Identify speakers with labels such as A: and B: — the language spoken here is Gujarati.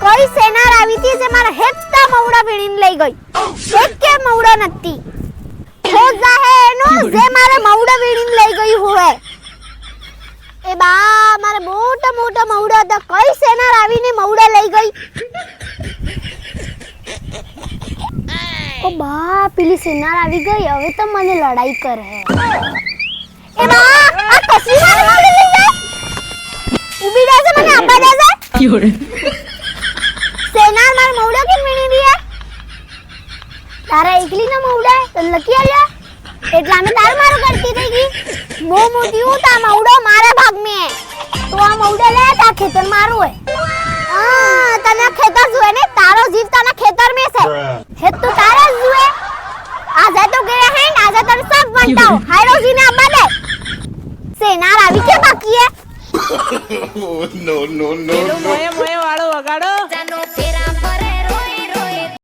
A: કઈ સેનાર આવી હતી જે મારા હેતા મવડા વીણીને લઈ ગઈ એક કે મવડા નથી ખોજા હે એનો જે મારે મવડા વીણીને લઈ ગઈ હોય એ બા મારે મોટા મોટા મવડા હતા કઈ સેનાર આવીને મવડા લઈ ગઈ ઓ બા પેલી સેનાર આવી ગઈ હવે તો મને લડાઈ કરે એ બા આ કસી મારે મવડા લઈ જાય ઊભી રહેશે મને આપવા દેશે સેનાર માર મવડા કેમ વીણી દી તારા એકલી ના મવડા તો લકી આલ્યા એટલા મે તાર મારો કરતી થઈ ગઈ મો મોટી હું તા મવડો મારા ભાગ મે તો આ મવડા લે તા ખેતર મારું હે તને ખેતર જોએ ને તારો જીવ તને ખેતર મે છે હે તો તારા જોએ આજે તો ગયા હે આજે તને સબ બનતાઓ હાયરો જી ને આપવા દે સેનાર આવી કે બાકી હે
B: No.